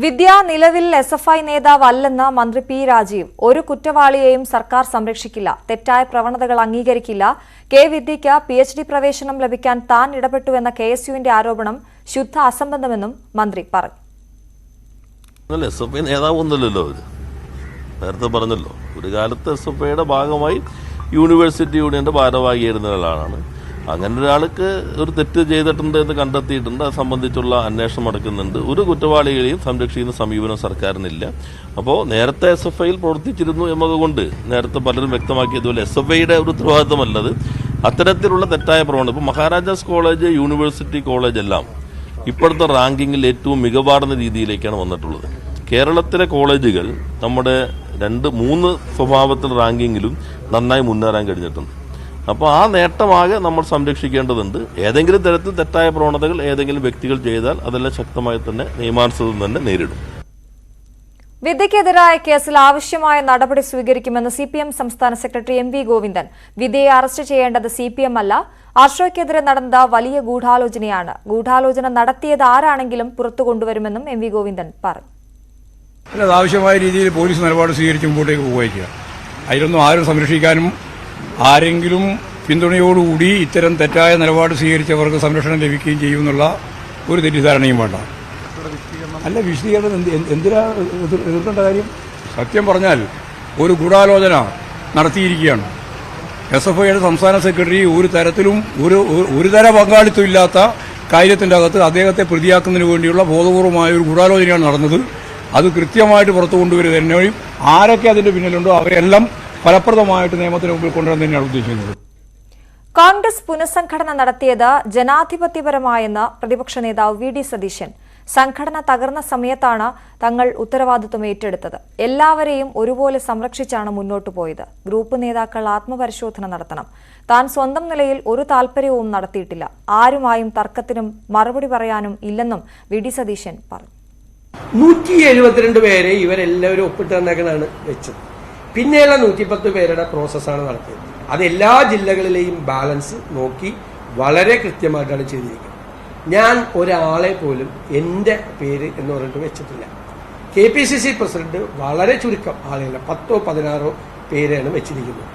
വിദ്യ നിലവിൽ എസ്എഫ്ഐ നേതാവല്ലെന്ന് മന്ത്രി പി രാജീവ്. ഒരു കുറ്റവാളിയെയും സർക്കാർ സംരക്ഷിക്കില്ല, തെറ്റായ പ്രവണതകൾ അംഗീകരിക്കില്ല. കെ വിദ്യയ്ക്ക് PhD പ്രവേശനം ലഭിക്കാൻ താൻ ഇടപെട്ടുവെന്ന KSUവിന്റെ ആരോപണം ശുദ്ധ അസംബന്ധമെന്നും മന്ത്രി പറഞ്ഞു. എസ്എഫ്ഐ നേതാവൊന്നുമില്ലല്ലോ അവര്. നേരത്തെ പറഞ്ഞല്ലോ, ഒരു കാലത്ത് എസ്എഫ്ഐയുടെ ഭാഗമായി യൂണിവേഴ്സിറ്റി യൂണിയന്റെ ഭാരവാഹിയായിരുന്ന ഒരാളാണ്. അങ്ങനെ ഒരാൾക്ക് ഒരു തെറ്റ് ചെയ്തിട്ടുണ്ട് എന്ന് കണ്ടെത്തിയിട്ടുണ്ട്. അത് സംബന്ധിച്ചുള്ള അന്വേഷണം നടക്കുന്നുണ്ട്. ഒരു കുറ്റവാളികളെയും സംരക്ഷിക്കുന്ന സമീപനം സർക്കാരിനില്ല. അപ്പോൾ നേരത്തെ SFIയിൽ പ്രവർത്തിച്ചിരുന്നു എന്നതുകൊണ്ട് നേരത്തെ പലരും വ്യക്തമാക്കിയതുപോലെ SFIയുടെ ഒരു ഉത്തരവാദിത്തമല്ലത്. അത്തരത്തിലുള്ള തെറ്റായ പ്രവണത ഇപ്പോൾ മഹാരാജാസ് കോളേജ്, യൂണിവേഴ്സിറ്റി കോളേജ് എല്ലാം ഇപ്പോഴത്തെ റാങ്കിങ്ങിൽ ഏറ്റവും മികവാർന്ന രീതിയിലേക്കാണ് വന്നിട്ടുള്ളത്. കേരളത്തിലെ കോളേജുകൾ നമ്മുടെ 2-3 സ്വഭാവത്തിൽ റാങ്കിങ്ങിലും നന്നായി മുന്നേറാൻ കഴിഞ്ഞിട്ടുണ്ട്. അപ്പോൾ ആ നേട്ടമാകെ നമ്മൾ സംരക്ഷിക്കേണ്ടതുണ്ട്. ഏതെങ്കിലും തരത്തിൽ തെറ്റായ പ്രവണതകൾ ഏതെങ്കിലും വ്യക്തികൾ ചെയ്താൽ അതെല്ലാം ശക്തമായി തന്നെ നിയമാനുസൃതം തന്നെ നേരിടും. വിദ്യക്കെതിരായ കേസിൽ ആവശ്യമായ നടപടി സ്വീകരിക്കുമെന്ന് CPM സംസ്ഥാന സെക്രട്ടറി MV ഗോവിന്ദൻ. വിദ്യയെ അറസ്റ്റ് ചെയ്യേണ്ടത് CPM അല്ല, ആർഷോയ്ക്കെതിരെ നടന്ന വലിയ ഗൂഢാലോചനയാണ്. ഗൂഢാലോചന നടത്തിയത് ആരാണെങ്കിലും പുറത്തു കൊണ്ടുവരുമെന്നും MV ഗോവിന്ദൻ പറഞ്ഞു. ആവശ്യമായ രീതിയിൽ പോലീസ് നിലപാട് സ്വീകരിച്ച് മുമ്പോട്ടേക്ക് പോവുക. അതിലൊന്നും ആരും സംരക്ഷിക്കാനും ആരെങ്കിലും പിന്തുണയോടുകൂടി ഇത്തരം തെറ്റായ നിലപാട് സ്വീകരിച്ചവർക്ക് സംരക്ഷണം ലഭിക്കുകയും ചെയ്യുമെന്നുള്ള ഒരു തെറ്റിദ്ധാരണയും വേണ്ട. അല്ല, വിശദീകരണം എന്തിനാ എതിർക്കേണ്ട കാര്യം? സത്യം പറഞ്ഞാൽ ഒരു ഗൂഢാലോചന നടത്തിയിരിക്കുകയാണ്. SFIയുടെ സംസ്ഥാന സെക്രട്ടറി ഒരു തരത്തിലും ഒരു തര പങ്കാളിത്തം ഇല്ലാത്ത കാര്യത്തിൻ്റെ അകത്ത് അദ്ദേഹത്തെ പ്രതിയാക്കുന്നതിന് വേണ്ടിയുള്ള ബോധപൂർവമായ ഒരു ഗൂഢാലോചനയാണ് നടന്നത്. അത് കൃത്യമായിട്ട് പുറത്തു കൊണ്ടുവരിക തന്നെയും ആരൊക്കെ അതിന്റെ പിന്നിലുണ്ടോ അവരെല്ലാം ഫലപ്രദമായിട്ട് നിയമത്തിന് മുമ്പിൽ കൊണ്ടുവരാൻ തന്നെയാണ് ഉദ്ദേശിക്കുന്നത്. കോൺഗ്രസ് പുനഃസംഘടന നടത്തിയത് ജനാധിപത്യപരമായെന്ന് പ്രതിപക്ഷ നേതാവ് VD സതീശൻ. സംഘടന തകർന്ന സമയത്താണ് തങ്ങൾ ഉത്തരവാദിത്വം ഏറ്റെടുത്തത്. എല്ലാവരെയും ഒരുപോലെ സംരക്ഷിച്ചാണ് മുന്നോട്ടു പോയത്. ഗ്രൂപ്പ് നേതാക്കൾ ആത്മപരിശോധന നടത്തണം. താൻ സ്വന്തം നിലയിൽ ഒരു താൽപര്യവും നടത്തിയിട്ടില്ല. ആരുമായും തർക്കത്തിനും മറുപടി പറയാനും ഇല്ലെന്നും VD സതീശൻ പറഞ്ഞു. 172 പേരെ ഇവരെല്ലാവരും ഒപ്പിട്ട് തന്നേക്കണാണ് വെച്ചത്. പിന്നെയുള്ള 110 പേരുടെ പ്രോസസ്സാണ് നടത്തിയത്. അത് എല്ലാ ജില്ലകളിലെയും ബാലൻസ് നോക്കി വളരെ കൃത്യമായിട്ടാണ് ചെയ്തിരിക്കുന്നത്. ഞാൻ ഒരാളെ പോലും എൻ്റെ പേര് എന്ന് പറഞ്ഞിട്ട് വെച്ചിട്ടില്ല. KPCC പ്രസിഡന്റ് വളരെ ചുരുക്കം ആളുകളെ 10-16 പേരെയാണ് വെച്ചിരിക്കുന്നത്.